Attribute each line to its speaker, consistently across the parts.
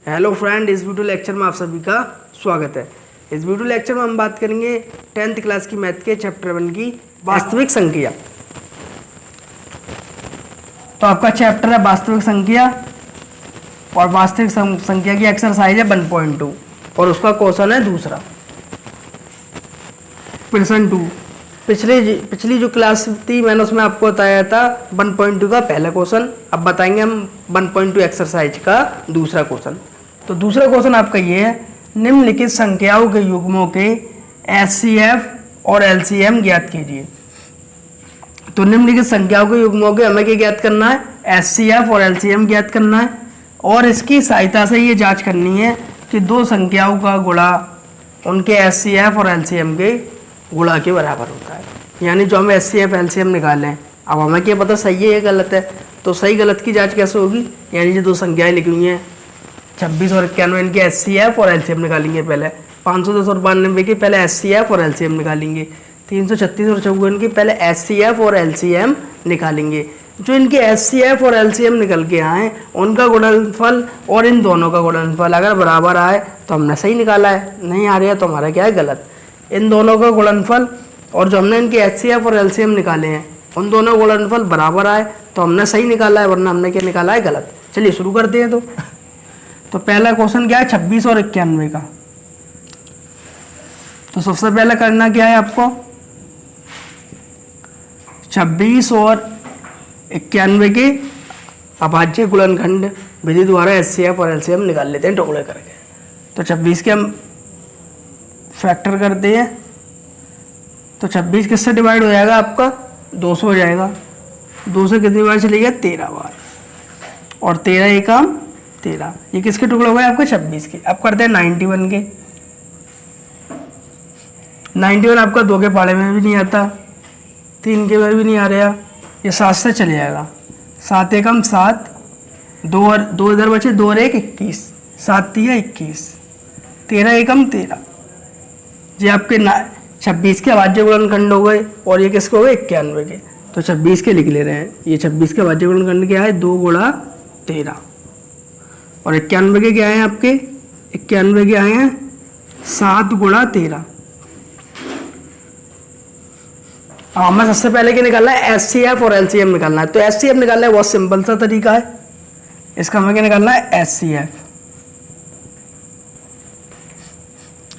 Speaker 1: Hello friend, इस video lecture में आप सभी का स्वागत है। इस वीडियो लेक्चर में हम बात करेंगे 10th क्लास की मैथ के चैप्टर 1 की वास्तविक संख्या। तो आपका चैप्टर है वास्तविक संख्या और वास्तविक संख्या की एक्सरसाइज है 1.2 और उसका क्वेश्चन है दूसरा प्रश्न 2। पिछली जो क्लास थी मैंने उसमें आपको बताया था 1.2 का पहला क्वेश्चन। अब बताएंगे हम 1.2 एक्सरसाइज का दूसरा क्वेश्चन। तो दूसरा क्वेश्चन आपका ये है, निम्नलिखित संख्याओं के युग्मों के एचसीएफ और एलसीएम ज्ञात कीजिए। तो निम्नलिखित संख्याओं के युग्मों के हमें क्या ज्ञात करना है, एचसीएफ और एलसीएम ज्ञात करना है और इसकी सहायता से ये जांच करनी है कि दो संख्याओं का गुणा उनके एचसीएफ और एलसीएम के गुणा के बराबर होता है। यानी जो हम एचसीएफ एलसीएम निकालें, अब हमें क्या पता सही है या गलत है, तो सही गलत की जांच कैसे होगी। यानी जो दो संख्याएं लिखी हुई हैं 26 और 91, इनके एचसीएफ और एलसीएम निकालेंगे। पहले 510 और 92 की पहले एचसीएफ और एलसीएम निकालेंगे। 336 और 54 की पहले एचसीएफ और एलसीएम निकालेंगे। जो इनके एचसीएफ और एलसीएम निकल के आए उनका गुणनफल और इन दोनों का गुणनफल अगर बराबर आए तो हमने सही निकाला है, नहीं आ रहा है तो हमारा क्या है, गलत। इन दोनों का गुणनफल और जो हमने इनके एचसीएफ और एलसीएम निकाले हैं उन दोनों गुणनफल बराबर आए तो हमने सही निकाला है, वरना हमने क्या निकाला है, गलत। चलिए शुरू करते हैं। तो पहला क्वेश्चन क्या है, 26 और 91 का। तो सबसे पहले करना क्या है आपको, 26 और 91 के अभाज्य गुणनखंड विधि द्वारा एचसीएफ और एलसीएम निकाल लेते हैं टुकड़े करके। तो 26 के हम फैक्टर करते हैं तो 26 किससे डिवाइड हो जाएगा, आपका 200 हो जाएगा। 2 से कितनी बार चली गया, 13 बार। और 13 एकम 13, ये किसके टुकड़े हो गए आपके, 26 के। अब करते हैं 91 के। 91 आपका 2 के पाड़े में भी नहीं आता, 3 के में भी नहीं आ रहा, ये 7 से चले जाएगा। 7 एकम 7, 2 इधर बचे, 2 और 1 21, 7 3 21, 13 एकम 13। ये आपके 26 के अभाज्य गुणनखंड हो गए और ये किसके हो गए, 91 के। तो 26 के लिख ले रहे हैं। ये 26 के अभाज्य गुणनखंड क्या है, 2 गुणा 13 और 91 के क्या है आपके, 91 के आए हैं 7 गुणा 13। अब हमें सबसे पहले क्या निकालना है, एचसीएफ और एलसीएम निकालना है। तो एचसीएफ निकालना है बहुत सिंपल सा तरीका है, इसका हमें क्या निकालना है, एचसीएफ।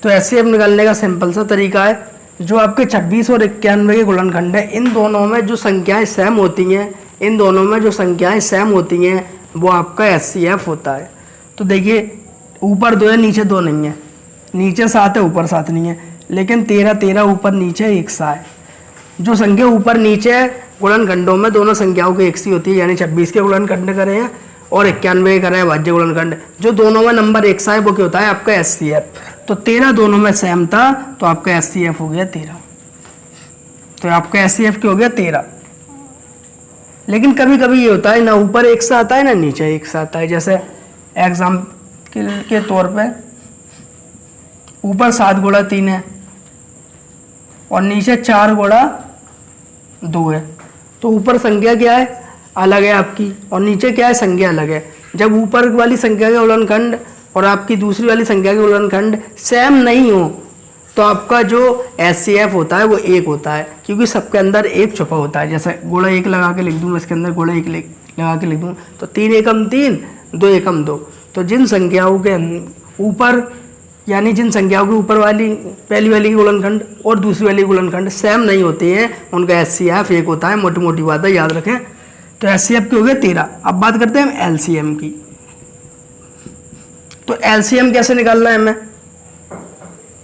Speaker 1: तो एचसीएफ निकालने का सिंपल सा तरीका है, जो आपके 26 और 91 के गुणनखंड है, इन दोनों में जो संख्याएं सेम होती हैं, इन दोनों में जो संख्याएं सेम होती हैं वो आपका एचसीएफ होता है। तो देखिए ऊपर 2 है, नीचे 2 नहीं है, नीचे 7 है, ऊपर 7 नहीं है, लेकिन 13 ऊपर नीचे एक सा है। जो संख्या ऊपर नीचे गुणनखंडों में दोनों संख्याओं की एक सी होती है, यानी 26 के गुणनखंड करे हैं और 91 करे हैं भाज्य गुणनखंड, जो दोनों में नंबर एक सा है वो क्या होता है, आपका एचसीएफ। तो 13 दोनों में सेम था तो आपका एचसीएफ हो गया 13। तो आपका एचसीएफ क्या हो गया, 13। लेकिन कभी कभी ये होता है ना ऊपर एक सा आता है ना नीचे एक सा आता है। जैसे एग्जाम के तौर पे ऊपर 7 गुणा 3 है और नीचे 4 गुणा 2 है, तो ऊपर संख्या क्या है, अलग है आपकी, और नीचे क्या है, संख्या अलग है। जब ऊपर वाली संख्या के गुणनखंड और आपकी दूसरी वाली संख्या के गुणनखंड सेम नहीं हो तो आपका जो एचसीएफ होता है वो 1 होता है, क्योंकि सबके अंदर 1 छुपा होता है। जैसे गुणा 1 लगा के लिख दूँ, इसके अंदर गुणा 1 लगा के लिख दूँ तो 3 एकम 3, 2 एकम 2। तो जिन संख्याओं के ऊपर, यानी जिन संख्याओं के ऊपर वाली पहली वाली की गुणनखंड और दूसरी वाली गुणनखंड सेम नहीं होते हैं, उनका एचसीएफ 1 होता है। मोटी मोटी बात है, याद रखें। तो एचसीएफ की हो गया 13। अब बात करते हैं हम एलसीएम की। तो एलसीएम कैसे निकालना है हमें,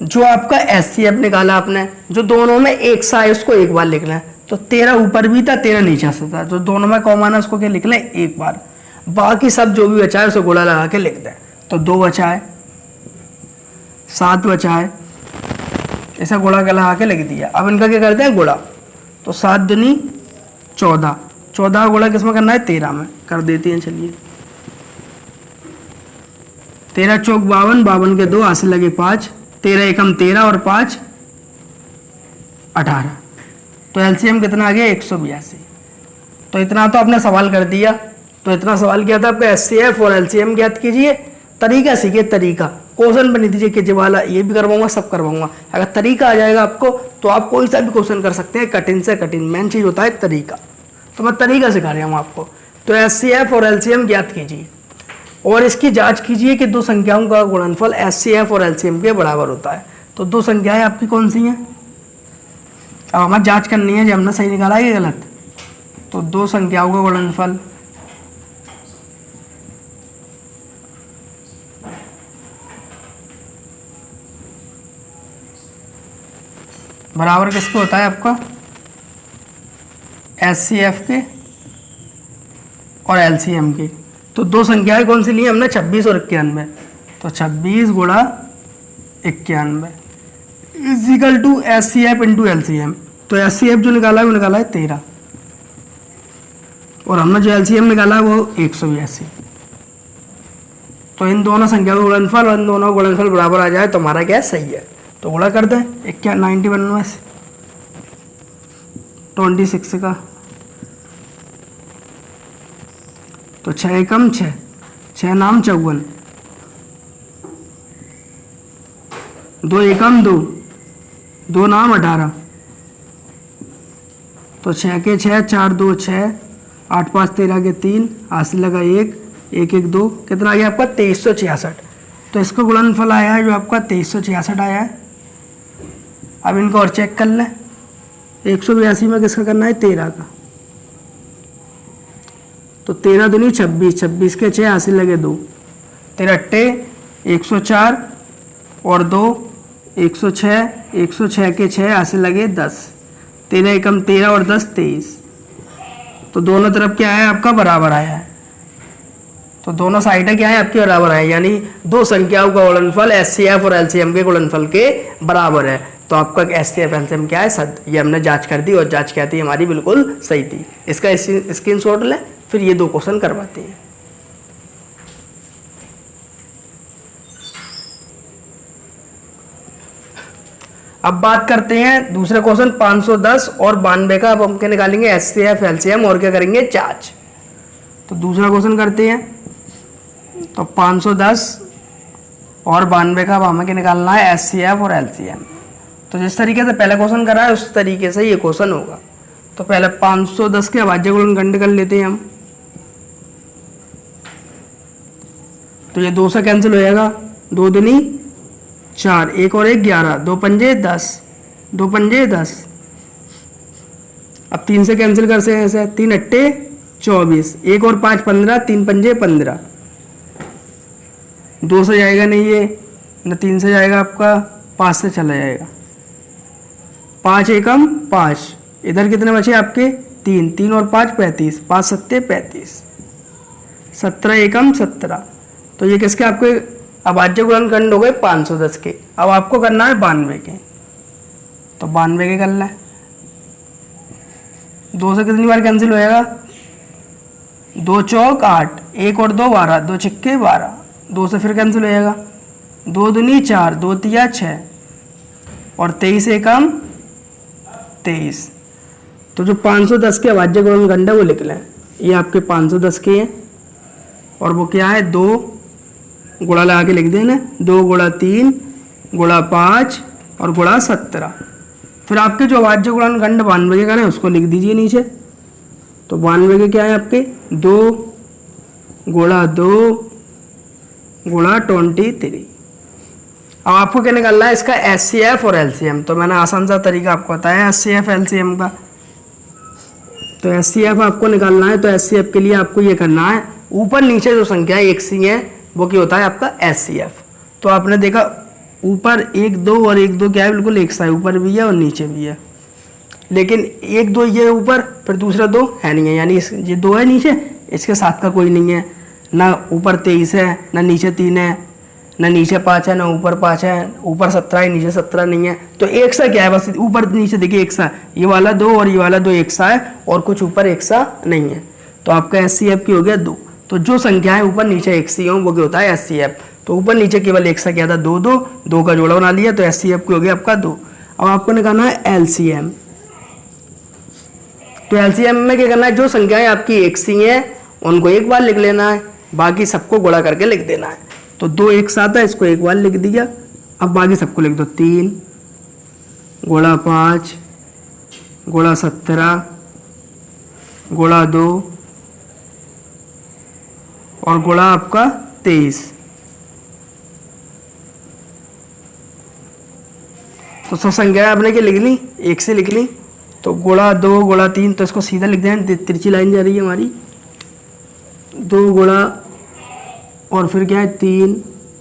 Speaker 1: जो आपका एचसीएफ निकाला आपने, जो दोनों में एक सा है उसको एक बार लिखना है। तो 13 ऊपर भी था, 13 नीचे से था, तो दोनों में कॉमन है उसको क्या लिख लें, एक बार। बाकी सब जो भी बचा है उसे गुणा लगा के लिख दें। तो 2 बचा है, 7 बचा है, ऐसा गुणा के लगा के लिख दिया। अब इनका क्या करते हैं, गुणा। तो 7 दूनी 14, 14 का गुणा किसमें करना है, 13 में कर देते हैं। चलिए 13 चौक 52, 52 के 2 हाथ से लगे 5, 13 एकम 13 और 5 18। तो एलसीएम कितना आ गया, 182। तो इतना तो आपने सवाल कर दिया। तो इतना सवाल किया था आपका एचसीएफ और एलसीएम ज्ञात कीजिए। तरीका सीखिए, तरीका। क्वेश्चन बनी दीजिए कि वाला ये भी करवाऊंगा, सब करवाऊंगा। अगर तरीका आ जाएगा आपको तो आप कोई सा भी क्वेश्चन कर सकते हैं, कठिन से कठिन। मेन चीज होता है तरीका। तो मैं तरीका सिखा रहा हूँ आपको। तो HCF और LCM ज्ञात कीजिए और इसकी जांच कीजिए कि दो संख्याओं का गुणनफल HCF और LCM के बराबर होता है। तो दो संख्याएं आपकी कौन सी हैं? अब हमें जांच करनी है, जब हमने सही निकाला है कि गलत। तो दो संख्याओं का गुणनफल बराबर किसके होता है? आपका HCF के और LCM के। तो दो संख्याएं कौन सी ली हमने? 26 और 91। तो 26 गुणा 91 equal to HCF into LCM। तो HCF जो निकाला है वो निकाला है 13 और हमने जो LCM निकाला है वो 182। तो इन दोनों संख्या का गुणनफल और इन दोनों का गुणनफल बराबर आ जाए तो हमारा क्या सही है। तो गुणा कर दें 91 में से 26 का, तो 6 एकम 6, 6 नाम 54, 2 एकम 2, 2 नाम 18, तो 6 के 6, 4 2 6, 8 5 13 के 3, हासिल लगा 1, 1 1 2, कितना आ गया आपका? 2366। तो इसका गुणनफल आया है जो आपका 2366 आया है। अब इनको और चेक कर लें। 182 में किसका करना है? 13 का। तो 13 दूनी 26, 26 के 6, हासिल लगे 2, 13 अट्टे 104 और 2 106, 106 के 6, हासिल लगे 10, 13 एकम 13 और 10 23। तो दोनों तरफ क्या है? आपका बराबर आया है। तो दोनों साइडें क्या है? आपके बराबर है, यानी दो संख्याओं का गुणनफल HCF और LCM के गुणनफल के बराबर है। तो आपका HCF LCM क्या है? सत्य। ये हमने जांच कर दी और जांच क्या थी हमारी? बिल्कुल सही थी। इसका स्क्रीनशॉट लें, फिर ये दो क्वेश्चन करवाते हैं। अब बात करते हैं दूसरे क्वेश्चन 510 और 92 का। अब हम क्या निकालेंगे? HCF LCM और क्या करेंगे? जांच। तो दूसरा क्वेश्चन करते हैं। तो 510 और 92 का अब हमें क्या निकालना है? HCF और LCM। तो जिस तरीके से पहला क्वेश्चन करा है उस तरीके से ये क्वेश्चन होगा। तो पहले 510 के अभाज्य गुणनखंड कर लेते हैं हम। तो ये 2 से कैंसिल हो जाएगा, 2 दूनी 4, 1 और 1 11, 2 पंजे 10, 2 पंजे 10। अब 3 से कैंसिल कर सकते हैं ऐसे, 3 अट्टे 24, 1 और 5 15, 3 पंजे 15। 2 से जाएगा नहीं ये, न 3 से जाएगा आपका, 5 से चला जाएगा। 5 एकम 5, इधर कितने बचे आपके? 3, 3 और 5 35, 5 सत्ते 35, 17 एकम 17। तो ये किसके आपके अभाज्य गुणनखंड हो गए? 510 के। अब आपको करना है 92 के। तो 92 के करना है। 2 से कितनी बार कैंसिल होएगा? 2 चौक 8, 1 और 2 12, 2 छिक्के 12, 2 से फिर कैंसिल हो जाएगा, 2 दूनी 4, 2 तिया 6 और 23 एकम 23। तो जो 510 के अभाज्य गुणनखंड है वो लिख लें। ये आपके 510 के हैं और वो क्या है? 2 गुणा लगा के लिख देना, 2 गुणा 3 गुणा 5 और गुणा 17। फिर आपके जो अभाज्य गुणनखंड 92 के का है उसको लिख दीजिए नीचे। तो 92 के क्या है आपके? 2 गुणा 2 गुणा 23। अब आपको क्या निकालना है? इसका HCF और LCM। तो मैंने आसान सा तरीका आपको बताया HCF LCM का। तो HCF आपको निकालना है, तो HCF के लिए आपको ये करना है, ऊपर नीचे जो संख्या एक सी है वो क्या होता है? आपका HCF। तो आपने देखा ऊपर 1 2 और 1 2 क्या है? बिल्कुल एक सा है, ऊपर भी है और नीचे भी है। लेकिन 1 2 ये ऊपर, फिर दूसरा 2 है नहीं है, यानी ये 2 है नीचे, इसके साथ का कोई नहीं है। ना ऊपर 23 है, ना नीचे 3 है, ना नीचे 5 है, ना ऊपर 5 है। ऊपर 17 है, नीचे 17 नहीं है। तो एक सा क्या है? बस ऊपर नीचे देखिए एक सा, ये वाला 2 और ये वाला 2 एक सा है और कुछ ऊपर एक सा नहीं है। तो आपका HCF की हो गया 2। तो जो संख्याएं ऊपर नीचे एक सी हो वो क्या होता है? HCF। तो ऊपर नीचे केवल एक सा क्या था? 2 2, 2 का जोड़ा बना लिया, तो HCF की हो गया आपका 2। अब आपको निकालना है LCM। तो LCM में क्या करना है? जो संख्याएं आपकी एक सी हैं उनको एक बार लिख लेना है, बाकी सबको गुणा करके लिख देना है। तो 2 एक साथ है, इसको एक बार लिख दिया। अब बाकी सबको लिख दो। 3 गुणा 5 गुणा 17 गुणा 2 और गुणा आपका 23। तो सब संख्या आपने क्या लिख ली, एक से लिख ली। तो गुणा 2 गुणा 3, तो इसको सीधा लिख दें, तिरछी लाइन जा रही है हमारी। 2 गुणा और फिर क्या है 3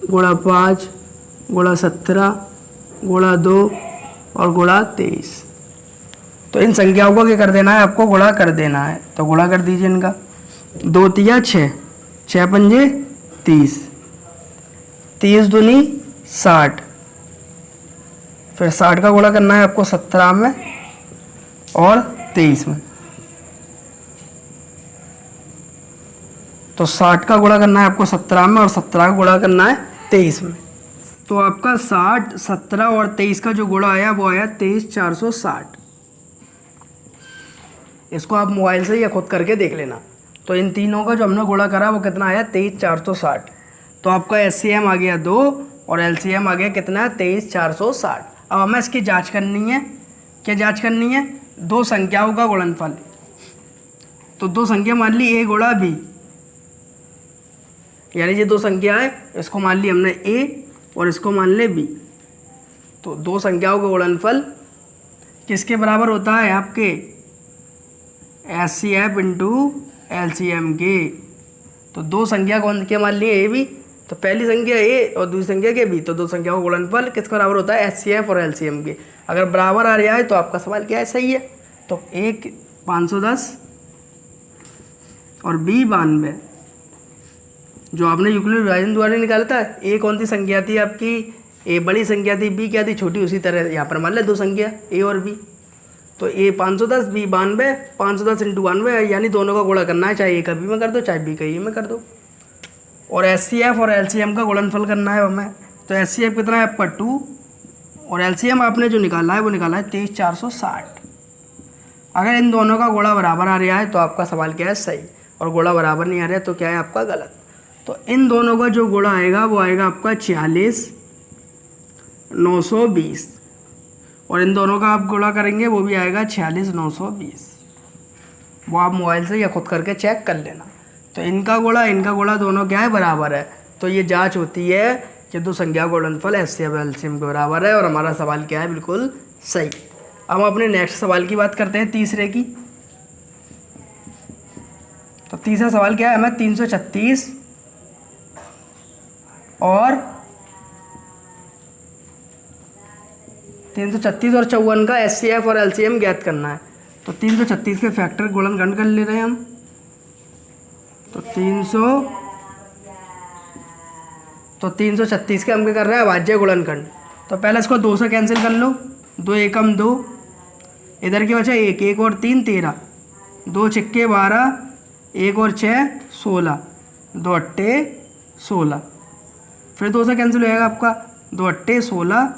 Speaker 1: गुणा 5 गुणा 17 गुणा 2 और गुणा 23। तो इन संख्याओं को क्या कर देना है, आपको गुणा कर देना है। तो गुणा कर दीजिए इनका। 2 तिया 6, 6 पंजे 30, 30 दूनी 60, फिर 60 का गुणा करना है आपको 17 में और 23 में। तो 60 का गुणा करना है आपको 17 में और 17 का गुणा करना है 23 में। तो आपका 60, 17 और 23 का जो गुणा आया वो आया 23,460। इसको आप मोबाइल से या खुद करके देख लेना। तो इन तीनों का जो हमने गुणा करा वो कितना आया 23,460। तो आपका एचसीएम आ गया 2 और एलसीएम आ गया कितना 23,460। अब हमें इसकी जांच करनी है। क्या जांच करनी है, दो संख्याओं का गुणनफल। तो दो संख्या मान ली ए गुणा बी, यानी ये दो संख्या है, इसको मान ली हमने ए और इसको मान ले बी। तो दो संख्याओं का गुणनफल किसके बराबर होता है, आपके एचसीएफ इंटू एलसीएम के। तो दो संख्या कौन क्या मान लिए ए बी, तो पहली संख्या ए और दूसरी संख्या के बी। तो दो संख्याओं का गुणनफल किसके बराबर होता है, एचसीएफ और एलसीएम के। अगर बराबर आ रहा है तो आपका सवाल क्या है, सही है। तो एक 510 और बी 92, जो आपने यूक्लिड विभाजन द्वारा निकाला था। ए कौन सी संख्या थी आपकी, ए बड़ी संख्या थी, बी क्या थी, छोटी। उसी तरह यहाँ पर मान लें दो संख्या ए और बी। तो ए 510 बी 92, 510 इंटू 92, यानी दोनों का गुणा करना है, चाहे ए का बी में कर दो चाहे बी का ए में कर दो। और एचसीएफ और एलसीएम का गुणनफल करना है हमें। तो एचसीएफ कितना है आपका 2 और एलसीएम आपने जो निकाला है वो निकाला है 23,460। अगर इन दोनों का गुणा बराबर आ रहा है तो आपका सवाल क्या है, सही। और गुणा बराबर नहीं आ रहा है तो क्या है आपका गलत। तो इन दोनों का जो गुणा आएगा वो आएगा आपका 46,920 और इन दोनों का आप गुणा करेंगे वो भी आएगा 46,920। वो आप मोबाइल से या खुद करके चेक कर लेना। तो इनका गुणा दोनों क्या है, बराबर है। तो ये जांच होती है कि दो संख्या गुणनफल एचसीएफ एलसीएम के बराबर है और हमारा सवाल क्या है, बिल्कुल सही। अब हम अपने नेक्स्ट सवाल की बात करते हैं, तीसरे की। तो तीसरा सवाल क्या है, हमें 336 और 54 का एचसीएफ और एलसीएम ज्ञात करना है। तो 336 के फैक्टर गुणनखंड कर ले रहे हैं हम। तो 336 के हम क्या कर रहे हैं, अभाज्य गुणनखंड। तो पहले इसको 2 से कैंसिल कर लो, 2 एकम 2, इधर की बचा 1, 1 और 3 13, 2 छिक्के 12, 1 और 6 16, 2 अट्टे 16। फिर 2 से कैंसिल हो जाएगा आपका 2 अट्टे 16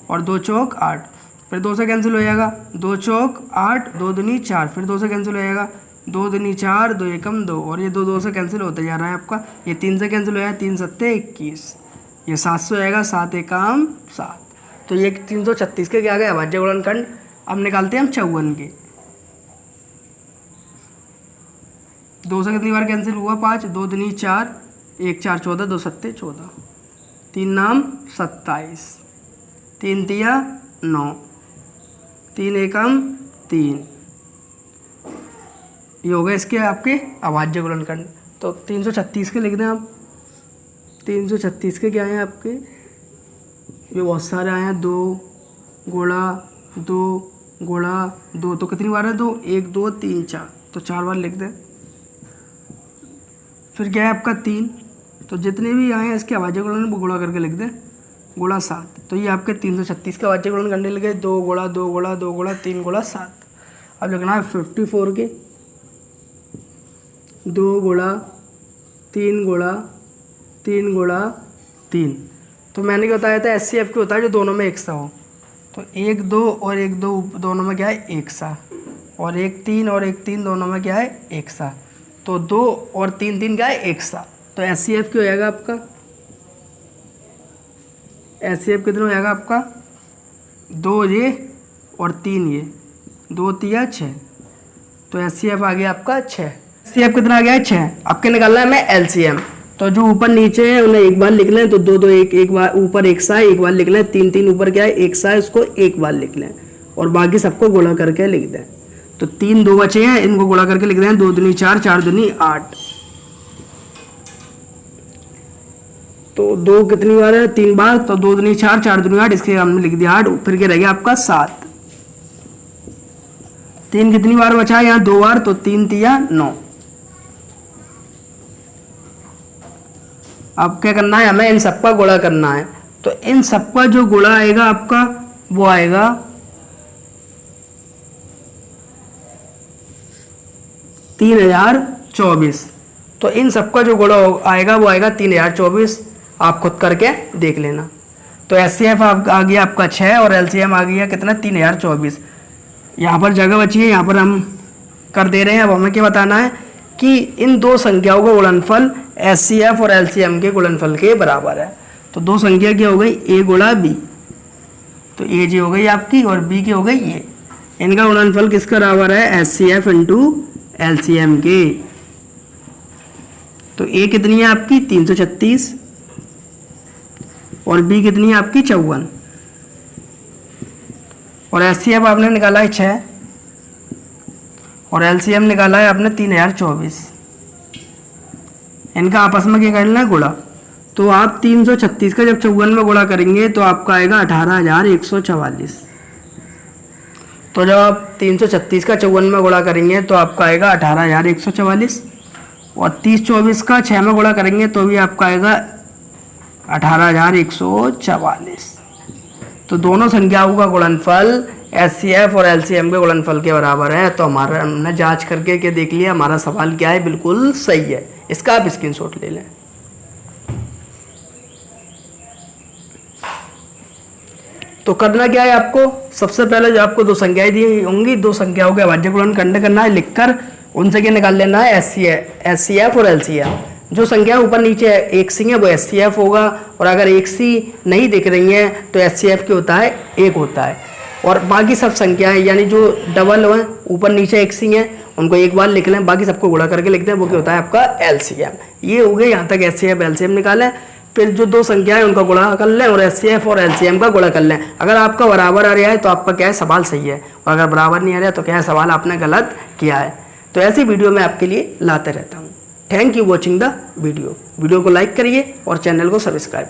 Speaker 1: और 2 चौक 8। फिर 2 से कैंसिल हो जाएगा 2 चौक 8, 2 दूनी 4। फिर 2 से कैंसिल हो जाएगा 2 दूनी 4, 2 एकम 2 और ये 2 से कैंसिल होते जा रहा है आपका। ये 3 से कैंसिल हो जाएगा 3 सत्ते 21, ये 7 से हो जाएगा 7 एकम 7। तो ये 336 के क्या गए, अभाज्य गुणनखंड। अब निकालते हैं हम 54 के। 2 से कितनी बार कैंसिल हुआ, 5, 2 दूनी 4, 1 4 14, 2 सत्ते 14, 3 नाम 27, 3 तिया 9, 3 एकम 3। ये हो गए इसके आपके अभाज्य गुणनखंड। तो 336 के लिख दें आप। 336 के क्या हैं आपके, ये बहुत सारे आए हैं, 2 गुणा 2 गुणा 2। तो कितनी बार है 2, 1 2 3 4, तो 4 बार लिख दें। फिर क्या है आपका 3, तो जितने भी आए हैं इसके अभाज्य गुणनखंड वो गुणा करके लिख दें, गुणा 7। तो ये आपके 336 के अभाज्य गुणनखंड लिख गए, 2 गुणा 2 गुणा 2 गुणा 3 गुणा 7। अब लिखना है 54 के, 2 गुणा 3 गुणा 3 गुणा 3। तो मैंने क्या बताया था, एचसीएफ क्या होता है जो दोनों में एक सा हो। तो 1 2 और 1 2 दोनों में क्या है, एक सा। और 1 3 और 1 3 दोनों में क्या है, एक सा। तो 2 और 3 3 क्या है, एक सा। तो एचसीएफ क्या हो जाएगा आपका HCF कितना हो जाएगा आपका 2 ये और 3 ये, 2 तिया 6, तो HCF आ गया आपका 6। HCF कितना आ गया है 6। आपके निकालना है हमें LCM। तो जो ऊपर नीचे है उन्हें एक बार लिख लें, तो 2 2 एक बार ऊपर एक सा एक बार लिख लें, 3 3 ऊपर क्या है एक सा, इसको एक बार लिख लें और बाकी सबको गुणा करके लिख दें। तो 3 2 बचे हैं, इनको गुणा करके लिख दें, 2 दूनी 4 4 दूनी 8। तो 2 कितनी बार है 3 बार, तो 2 दूनी 4 4 दूनी 8, इसके हमने लिख दिया 8। फिर क्या रह गया आपका 7। 3 कितनी बार बचा है यहाँ 2 बार, तो 3 तिया 9। अब क्या करना है हमें इन सबका गुणा करना है। तो इन सबका जो गुणा आएगा आपका वो आएगा 3024। तो इन सबका जो गुणा आएगा वो आएगा 3024। आप खुद करके देख लेना। तो HCF आ गया आपका 6 और LCM आ गया कितना 3024। यहाँ पर जगह बची है, यहाँ पर हम कर दे रहे हैं। अब हमें क्या बताना है कि इन दो संख्याओं का गुणनफल HCF और LCM के गुणनफल के बराबर है। तो दो संख्या क्या हो गई A गुणा B, तो A जी हो गई आपकी और B की हो गई ये। इनका गुणनफल किसका बराबर है HCF इंटू LCM के। तो A कितनी है आपकी 336 और B कितनी है आपकी 54 और HCF आपने निकाला है 6 और LCM निकाला है आपने 3024। इनका आपस में क्या करना है गुणा। तो आप 336 का जब 54 में गुणा करेंगे तो आपका आएगा 18144। तो जब आप 336 का 54 में गुणा करेंगे तो आपका आएगा 18144 और 3024 का 6 में गुणा करेंगे तो भी आपका आएगा 18144। तो दोनों संख्याओं का गुणनफल HCF और LCM के गुणनफल के बराबर है। तो हमारा हमने जांच करके के देख लिया, हमारा सवाल क्या है बिल्कुल सही है। इसका आप स्क्रीनशॉट ले लें। तो करना क्या है आपको, सबसे पहले जो आपको दो संख्याएं दी होंगी, दो संख्याओं के अभाज्य गुणनखंड करना है, लिखकर उनसे क्या निकाल लेना है HCF और LCM। जो संख्या ऊपर नीचे एक सी है वो HCF होगा और अगर एक सी नहीं दिख रही है तो HCF क्या होता है 1 होता है। और बाकी सब संख्याएं यानी जो डबल है ऊपर नीचे एक सी है उनको एक बार लिख लें, बाकी सबको गुणा करके लिखते हैं, वो क्या होता है आपका LCM। ये हो गया यहाँ तक HCF LCM निकालें। फिर जो दो संख्याएं उनका गुणा कर लें और HCF और LCM का गुणा कर लें। अगर आपका बराबर आ रहा है तो आपका क्या है सवाल सही है और अगर बराबर नहीं आ रहा है तो क्या है सवाल आपने गलत किया है। तो ऐसी वीडियो मैं आपके लिए लाते रहता हूँ। Thank you watching the video. Video को लाइक करिए और चैनल को सब्सक्राइब